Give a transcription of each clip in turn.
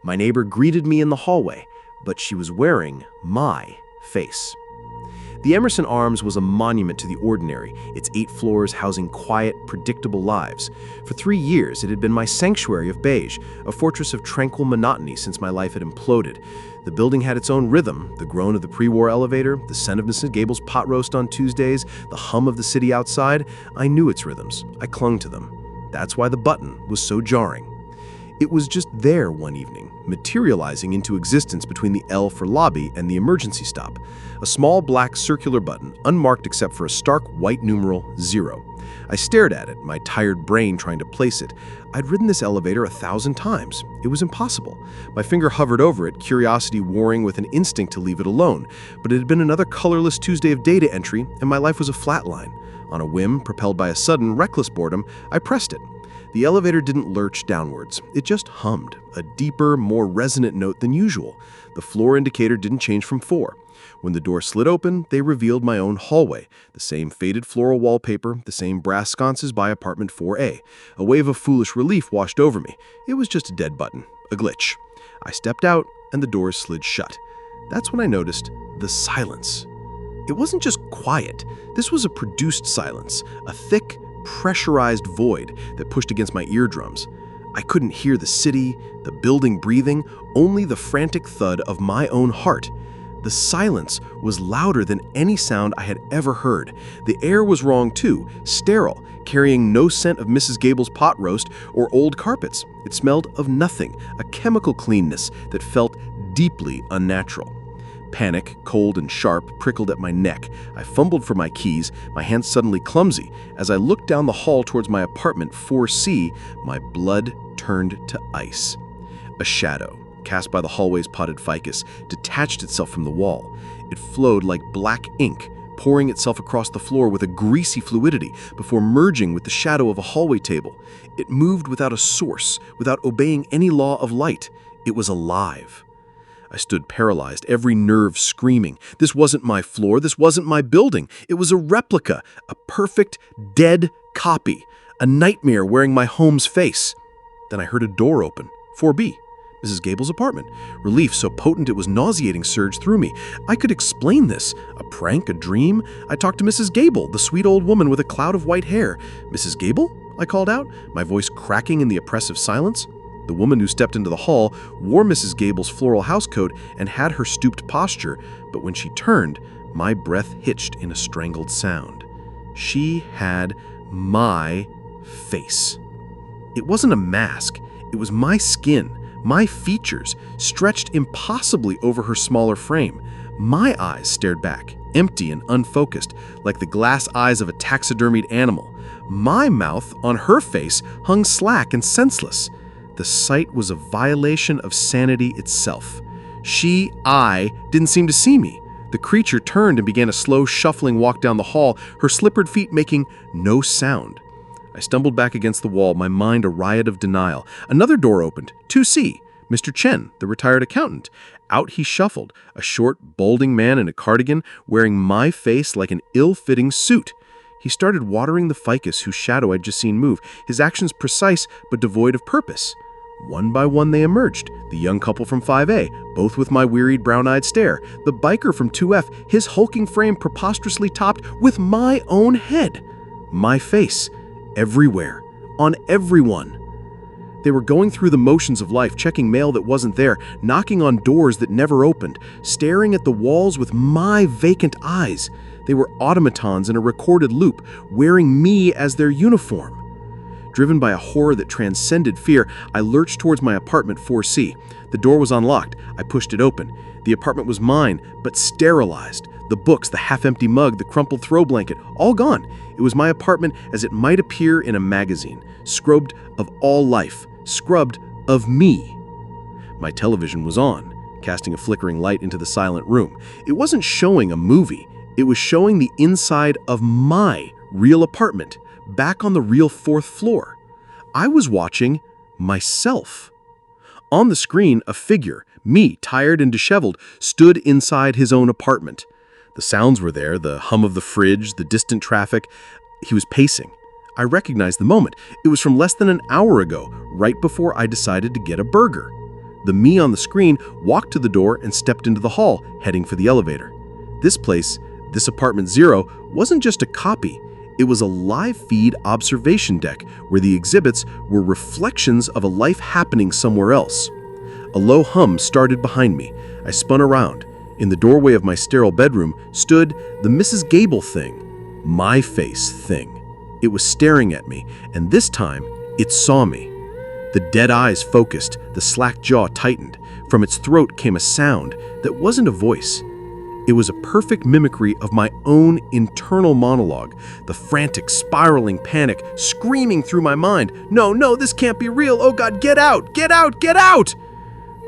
My neighbor greeted me in the hallway, but she was wearing my face. The Emerson Arms was a monument to the ordinary, its 8 floors housing quiet, predictable lives. For 3 years, it had been my sanctuary of beige, a fortress of tranquil monotony since my life had imploded. The building had its own rhythm, the groan of the pre-war elevator, the scent of Mrs. Gable's pot roast on Tuesdays, the hum of the city outside. I knew its rhythms. I clung to them. That's why the button was so jarring. It was just there one evening, materializing into existence between the L for lobby and the emergency stop. A small black circular button, unmarked except for a stark white numeral 0. I stared at it, my tired brain trying to place it. I'd ridden this elevator 1,000 times. It was impossible. My finger hovered over it, curiosity warring with an instinct to leave it alone. But it had been another colorless Tuesday of data entry, and my life was a flat line. On a whim, propelled by a sudden, reckless boredom, I pressed it. The elevator didn't lurch downwards. It just hummed, a deeper, more resonant note than usual. The floor indicator didn't change from 4. When the door slid open, they revealed my own hallway, the same faded floral wallpaper, the same brass sconces by apartment 4A. A wave of foolish relief washed over me. It was just a dead button, a glitch. I stepped out, and the doors slid shut. That's when I noticed the silence. It wasn't just quiet. This was a produced silence, a thick, pressurized void that pushed against my eardrums. I couldn't hear the city, the building breathing, only the frantic thud of my own heart. The silence was louder than any sound I had ever heard. The air was wrong too, sterile, carrying no scent of Mrs. Gable's pot roast or old carpets. It smelled of nothing, a chemical cleanness that felt deeply unnatural. Panic, cold and sharp, prickled at my neck. I fumbled for my keys, my hands suddenly clumsy. As I looked down the hall towards my apartment 4C, my blood turned to ice. A shadow, cast by the hallway's potted ficus, detached itself from the wall. It flowed like black ink, pouring itself across the floor with a greasy fluidity before merging with the shadow of a hallway table. It moved without a source, without obeying any law of light. It was alive. I stood paralyzed, every nerve screaming. This wasn't my floor, this wasn't my building. It was a replica, a perfect, dead copy, a nightmare wearing my home's face. Then I heard a door open, 4B, Mrs. Gable's apartment. Relief so potent it was nauseating surged through me. I could explain this. A prank, a dream? I talked to Mrs. Gable, the sweet old woman with a cloud of white hair. Mrs. Gable? I called out, my voice cracking in the oppressive silence. The woman who stepped into the hall wore Mrs. Gable's floral housecoat and had her stooped posture, but when she turned, my breath hitched in a strangled sound. She had my face. It wasn't a mask. It was my skin, my features, stretched impossibly over her smaller frame. My eyes stared back, empty and unfocused, like the glass eyes of a taxidermied animal. My mouth, on her face, hung slack and senseless. The sight was a violation of sanity itself. I, didn't seem to see me. The creature turned and began a slow, shuffling walk down the hall, her slippered feet making no sound. I stumbled back against the wall, my mind a riot of denial. Another door opened, 2C, Mr. Chen, the retired accountant. Out he shuffled, a short, balding man in a cardigan, wearing my face like an ill-fitting suit. He started watering the ficus whose shadow I'd just seen move, his actions precise but devoid of purpose. One by one they emerged, the young couple from 5A, both with my wearied brown-eyed stare, the biker from 2F, his hulking frame preposterously topped with my own head. My face, everywhere, on everyone. They were going through the motions of life, checking mail that wasn't there, knocking on doors that never opened, staring at the walls with my vacant eyes. They were automatons in a recorded loop, wearing me as their uniform. Driven by a horror that transcended fear, I lurched towards my apartment 4C. The door was unlocked. I pushed it open. The apartment was mine, but sterilized. The books, the half-empty mug, the crumpled throw blanket, all gone. It was my apartment as it might appear in a magazine, scrubbed of all life, scrubbed of me. My television was on, casting a flickering light into the silent room. It wasn't showing a movie. It was showing the inside of my real apartment, back on the real 4th floor. I was watching myself. On the screen, a figure, me, tired and disheveled, stood inside his own apartment. The sounds were there, the hum of the fridge, the distant traffic. He was pacing. I recognized the moment. It was from less than an hour ago, right before I decided to get a burger. The me on the screen walked to the door and stepped into the hall, heading for the elevator. This place, this apartment 0, wasn't just a copy. It was a live feed observation deck where the exhibits were reflections of a life happening somewhere else. A low hum started behind me. I spun around. In the doorway of my sterile bedroom stood the Mrs. Gable thing, my face thing. It was staring at me, and this time, it saw me. The dead eyes focused, the slack jaw tightened. From its throat came a sound that wasn't a voice. It was a perfect mimicry of my own internal monologue, the frantic, spiraling panic screaming through my mind. No, this can't be real. Oh God, get out, get out, get out!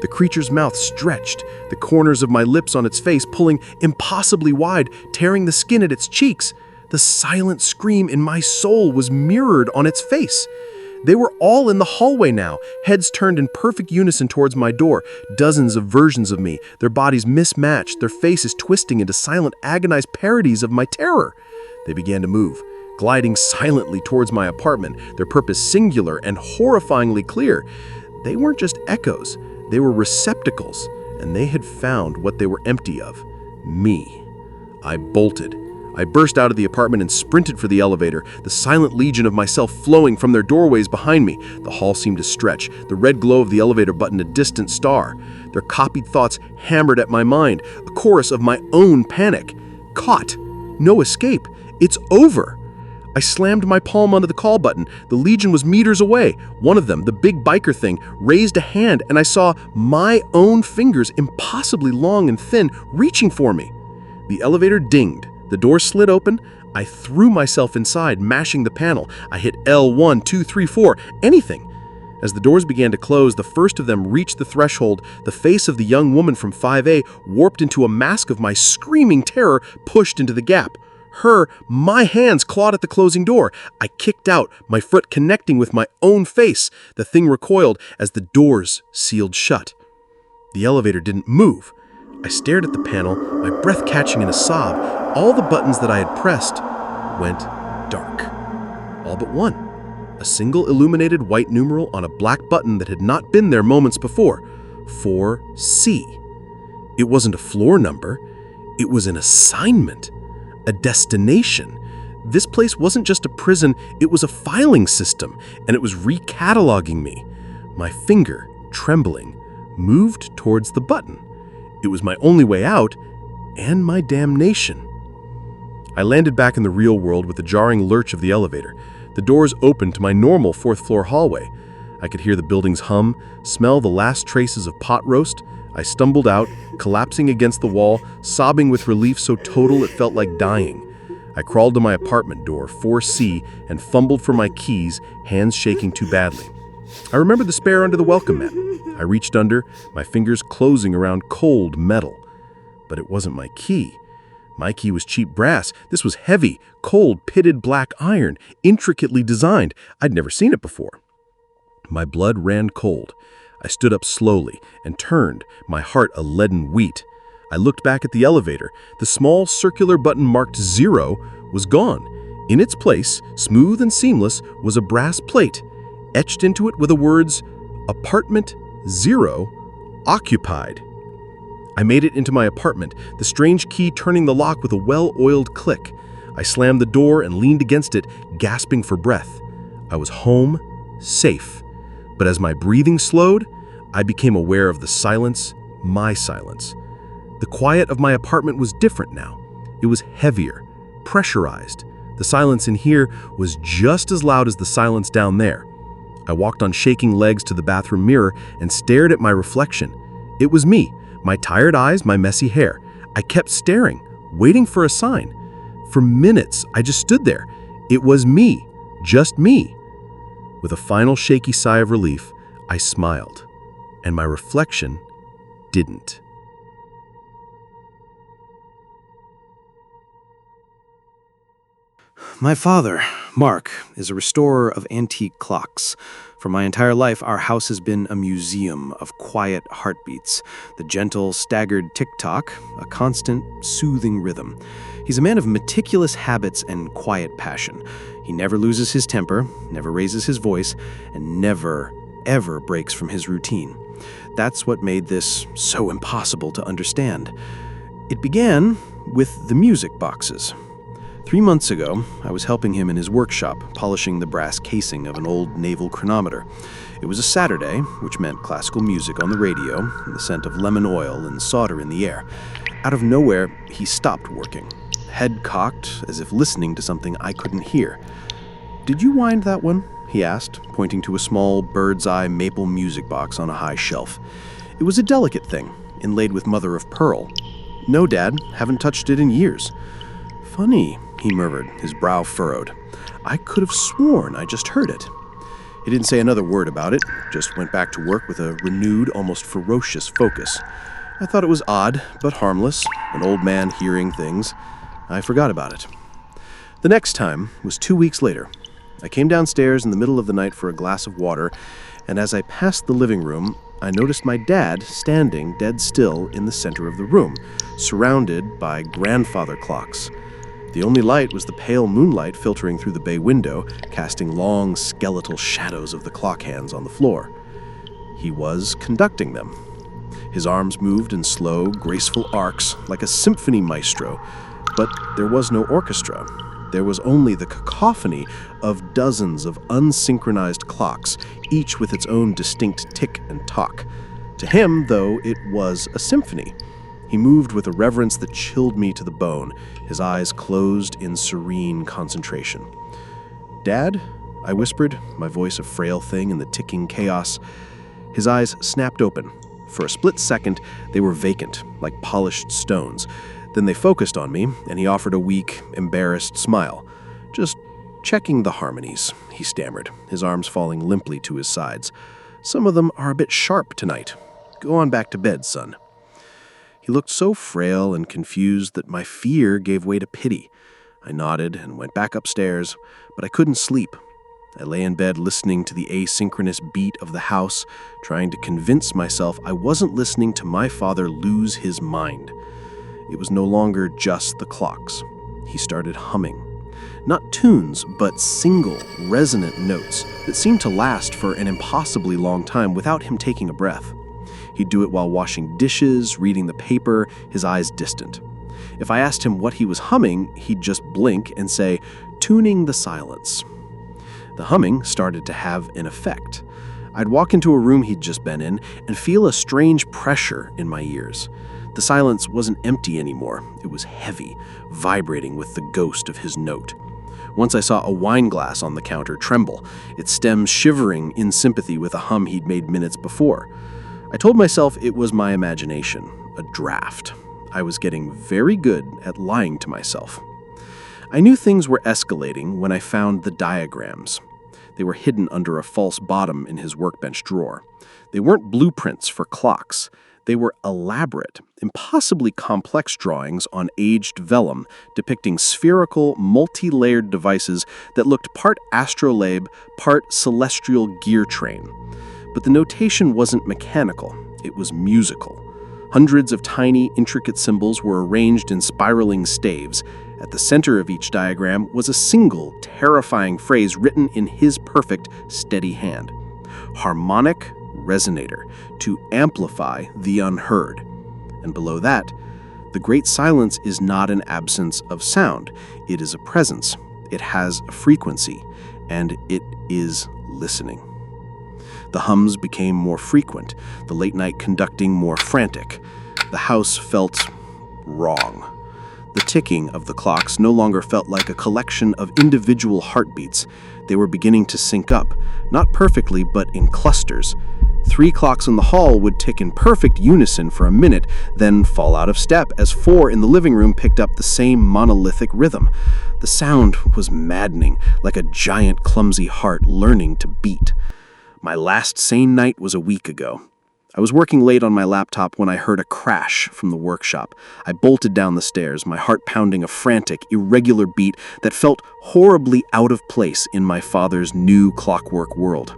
The creature's mouth stretched, the corners of my lips on its face pulling impossibly wide, tearing the skin at its cheeks. The silent scream in my soul was mirrored on its face. They were all in the hallway now, heads turned in perfect unison towards my door, dozens of versions of me, their bodies mismatched, their faces twisting into silent, agonized parodies of my terror. They began to move, gliding silently towards my apartment, their purpose singular and horrifyingly clear. They weren't just echoes, they were receptacles, and they had found what they were empty of: me. I bolted. I burst out of the apartment and sprinted for the elevator, the silent legion of myself flowing from their doorways behind me. The hall seemed to stretch, the red glow of the elevator button a distant star. Their copied thoughts hammered at my mind, a chorus of my own panic. Caught. No escape. It's over. I slammed my palm onto the call button. The legion was meters away. One of them, the big biker thing, raised a hand, and I saw my own fingers, impossibly long and thin, reaching for me. The elevator dinged. The door slid open. I threw myself inside, mashing the panel. I hit L1, 2, 3, 4, anything. As the doors began to close, the first of them reached the threshold. The face of the young woman from 5A warped into a mask of my screaming terror, pushed into the gap. My hands clawed at the closing door. I kicked out, my foot connecting with my own face. The thing recoiled as the doors sealed shut. The elevator didn't move. I stared at the panel, my breath catching in a sob. All the buttons that I had pressed went dark. All but one. A single illuminated white numeral on a black button that had not been there moments before. 4C. It wasn't a floor number. It was an assignment. A destination. This place wasn't just a prison, it was a filing system, and it was recataloguing me. My finger, trembling, moved towards the button. It was my only way out, and my damnation. I landed back in the real world with the jarring lurch of the elevator. The doors opened to my normal fourth-floor hallway. I could hear the building's hum, smell the last traces of pot roast. I stumbled out, collapsing against the wall, sobbing with relief so total it felt like dying. I crawled to my apartment door, 4C, and fumbled for my keys, hands shaking too badly. I remembered the spare under the welcome mat. I reached under, my fingers closing around cold metal. But it wasn't my key. My key was cheap brass. This was heavy, cold, pitted black iron, intricately designed. I'd never seen it before. My blood ran cold. I stood up slowly and turned, my heart a leaden wheat. I looked back at the elevator. The small circular button marked 0 was gone. In its place, smooth and seamless, was a brass plate. Etched into it were the words, Apartment 0, Occupied. I made it into my apartment, the strange key turning the lock with a well-oiled click. I slammed the door and leaned against it, gasping for breath. I was home, safe. But as my breathing slowed, I became aware of the silence, my silence. The quiet of my apartment was different now. It was heavier, pressurized. The silence in here was just as loud as the silence down there. I walked on shaking legs to the bathroom mirror and stared at my reflection. It was me, my tired eyes, my messy hair. I kept staring, waiting for a sign. For minutes, I just stood there. It was me, just me. With a final shaky sigh of relief, I smiled, and my reflection didn't. My father, Mark, is a restorer of antique clocks. For my entire life, our house has been a museum of quiet heartbeats, the gentle, staggered tick-tock, a constant, soothing rhythm. He's a man of meticulous habits and quiet passion. He never loses his temper, never raises his voice, and never, ever breaks from his routine. That's what made this so impossible to understand. It began with the music boxes. 3 months ago, I was helping him in his workshop, polishing the brass casing of an old naval chronometer. It was a Saturday, which meant classical music on the radio and the scent of lemon oil and solder in the air. Out of nowhere, he stopped working, head cocked as if listening to something I couldn't hear. "Did you wind that one?" he asked, pointing to a small bird's-eye maple music box on a high shelf. It was a delicate thing, inlaid with mother of pearl. "No, Dad, haven't touched it in years." "Funny," he murmured, his brow furrowed. "I could have sworn I just heard it." He didn't say another word about it, just went back to work with a renewed, almost ferocious focus. I thought it was odd, but harmless, an old man hearing things. I forgot about it. The next time was 2 weeks later. I came downstairs in the middle of the night for a glass of water, and as I passed the living room, I noticed my dad standing dead still in the center of the room, surrounded by grandfather clocks. The only light was the pale moonlight filtering through the bay window, casting long skeletal shadows of the clock hands on the floor. He was conducting them. His arms moved in slow, graceful arcs, like a symphony maestro, but there was no orchestra. There was only the cacophony of dozens of unsynchronized clocks, each with its own distinct tick and tock. To him, though, it was a symphony. He moved with a reverence that chilled me to the bone, his eyes closed in serene concentration. "Dad?" I whispered, my voice a frail thing in the ticking chaos. His eyes snapped open. For a split second, they were vacant, like polished stones. Then they focused on me, and he offered a weak, embarrassed smile. "Just checking the harmonies," he stammered, his arms falling limply to his sides. "Some of them are a bit sharp tonight. Go on back to bed, son." He looked so frail and confused that my fear gave way to pity. I nodded and went back upstairs, but I couldn't sleep. I lay in bed listening to the asynchronous beat of the house, trying to convince myself I wasn't listening to my father lose his mind. It was no longer just the clocks. He started humming. Not tunes, but single, resonant notes that seemed to last for an impossibly long time without him taking a breath. He'd do it while washing dishes, reading the paper, his eyes distant. If I asked him what he was humming, he'd just blink and say, "Tuning the silence." The humming started to have an effect. I'd walk into a room he'd just been in and feel a strange pressure in my ears. The silence wasn't empty anymore. It was heavy, vibrating with the ghost of his note. Once I saw a wine glass on the counter tremble, its stems shivering in sympathy with a hum he'd made minutes before. I told myself it was my imagination, a draft. I was getting very good at lying to myself. I knew things were escalating when I found the diagrams. They were hidden under a false bottom in his workbench drawer. They weren't blueprints for clocks. They were elaborate, impossibly complex drawings on aged vellum depicting spherical, multi-layered devices that looked part astrolabe, part celestial gear train. But the notation wasn't mechanical, it was musical. Hundreds of tiny, intricate symbols were arranged in spiraling staves. At the center of each diagram was a single, terrifying phrase written in his perfect, steady hand. Harmonic resonator, to amplify the unheard. And below that, the great silence is not an absence of sound. It is a presence. It has a frequency, and it is listening. The hums became more frequent, the late-night conducting more frantic. The house felt wrong. The ticking of the clocks no longer felt like a collection of individual heartbeats. They were beginning to sync up, not perfectly, but in clusters. 3 clocks in the hall would tick in perfect unison for a minute, then fall out of step as 4 in the living room picked up the same monolithic rhythm. The sound was maddening, like a giant, clumsy heart learning to beat. My last sane night was a week ago. I was working late on my laptop when I heard a crash from the workshop. I bolted down the stairs, my heart pounding a frantic, irregular beat that felt horribly out of place in my father's new clockwork world.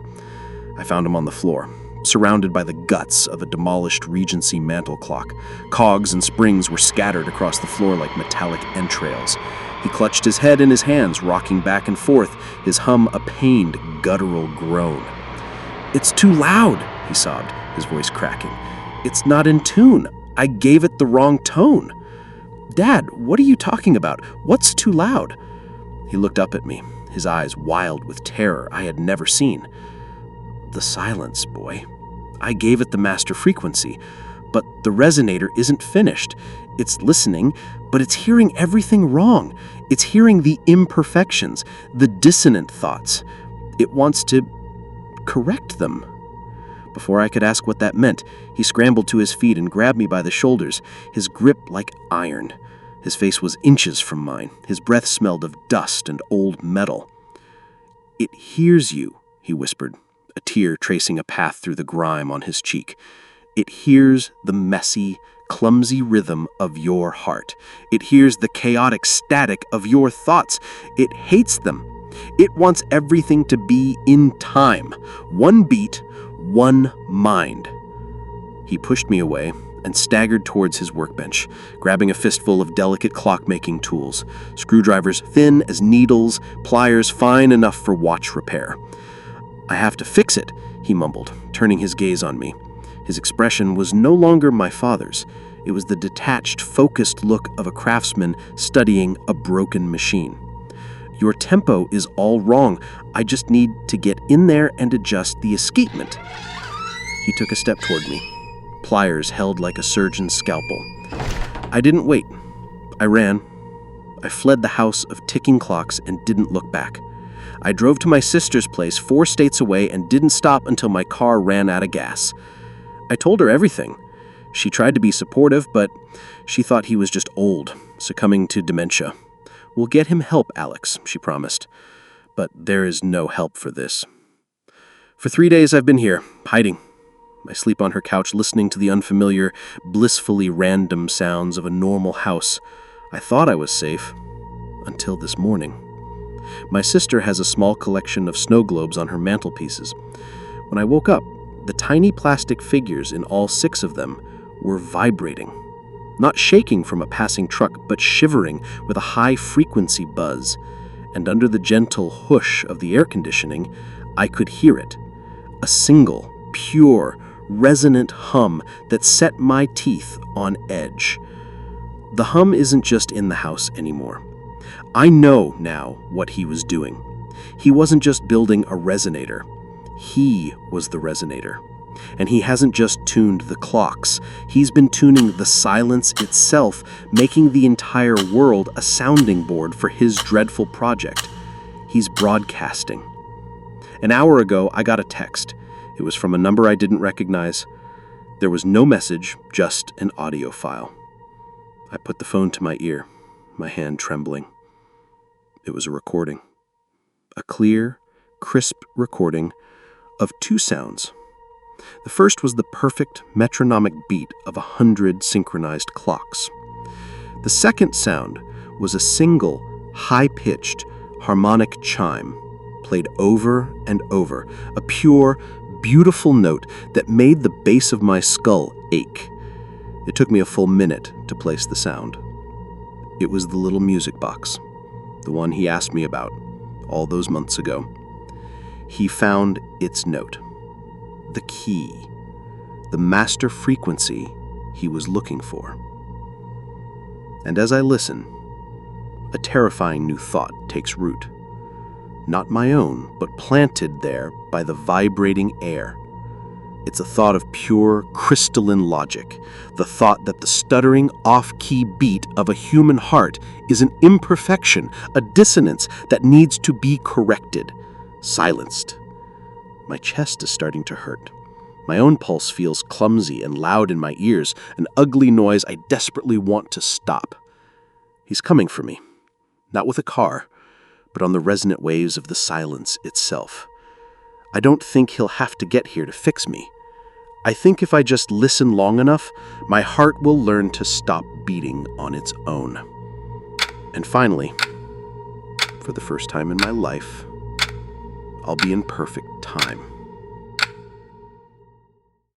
I found him on the floor, surrounded by the guts of a demolished Regency mantel clock. Cogs and springs were scattered across the floor like metallic entrails. He clutched his head in his hands, rocking back and forth, his hum a pained, guttural groan. "It's too loud," he sobbed. his voice cracking. "It's not in tune. I gave it the wrong tone." "Dad, what are you talking about? What's too loud?" He looked up at me, his eyes wild with terror I had never seen. "The silence, boy. I gave it the master frequency, but the resonator isn't finished. It's listening, but it's hearing everything wrong. It's hearing the imperfections, the dissonant thoughts. It wants to correct them." Before I could ask what that meant, he scrambled to his feet and grabbed me by the shoulders, his grip like iron. His face was inches from mine. His breath smelled of dust and old metal. "It hears you," he whispered, a tear tracing a path through the grime on his cheek. "It hears the messy, clumsy rhythm of your heart. It hears the chaotic static of your thoughts. It hates them. It wants everything to be in time. One beat, one mind." He pushed me away and staggered towards his workbench, grabbing a fistful of delicate clock-making tools, screwdrivers thin as needles, pliers fine enough for watch repair. "I have to fix it," he mumbled, turning his gaze on me. His expression was no longer my father's. It was the detached, focused look of a craftsman studying a broken machine. "Your tempo is all wrong. I just need to get in there and adjust the escapement." He took a step toward me, pliers held like a surgeon's scalpel. I didn't wait. I ran. I fled the house of ticking clocks and didn't look back. I drove to my sister's place 4 states away and didn't stop until my car ran out of gas. I told her everything. She tried to be supportive, but she thought he was just old, succumbing to dementia. "We'll get him help, Alex," she promised. But there is no help for this. For 3 days I've been here, hiding. I sleep on her couch listening to the unfamiliar, blissfully random sounds of a normal house. I thought I was safe, until this morning. My sister has a small collection of snow globes on her mantelpieces. When I woke up, the tiny plastic figures in all 6 of them were vibrating. Not shaking from a passing truck, but shivering with a high-frequency buzz. And under the gentle hush of the air conditioning, I could hear it. A single, pure, resonant hum that set my teeth on edge. The hum isn't just in the house anymore. I know now what he was doing. He wasn't just building a resonator. He was the resonator. And he hasn't just tuned the clocks. He's been tuning the silence itself, making the entire world a sounding board for his dreadful project. He's broadcasting. An hour ago, I got a text. It was from a number I didn't recognize. There was no message, just an audio file. I put the phone to my ear, my hand trembling. It was a recording. A clear, crisp recording of 2 sounds. The first was the perfect metronomic beat of 100 synchronized clocks. The second sound was a single, high-pitched, harmonic chime, played over and over, a pure, beautiful note that made the base of my skull ache. It took me a full minute to place the sound. It was the little music box, the one he asked me about all those months ago. He found its note, the key, the master frequency he was looking for. And as I listen, a terrifying new thought takes root. Not my own, but planted there by the vibrating air. It's a thought of pure, crystalline logic, the thought that the stuttering, off-key beat of a human heart is an imperfection, a dissonance that needs to be corrected, silenced. My chest is starting to hurt. My own pulse feels clumsy and loud in my ears, an ugly noise I desperately want to stop. He's coming for me, not with a car, but on the resonant waves of the silence itself. I don't think he'll have to get here to fix me. I think if I just listen long enough, my heart will learn to stop beating on its own. And finally, for the first time in my life, I'll be in perfect time.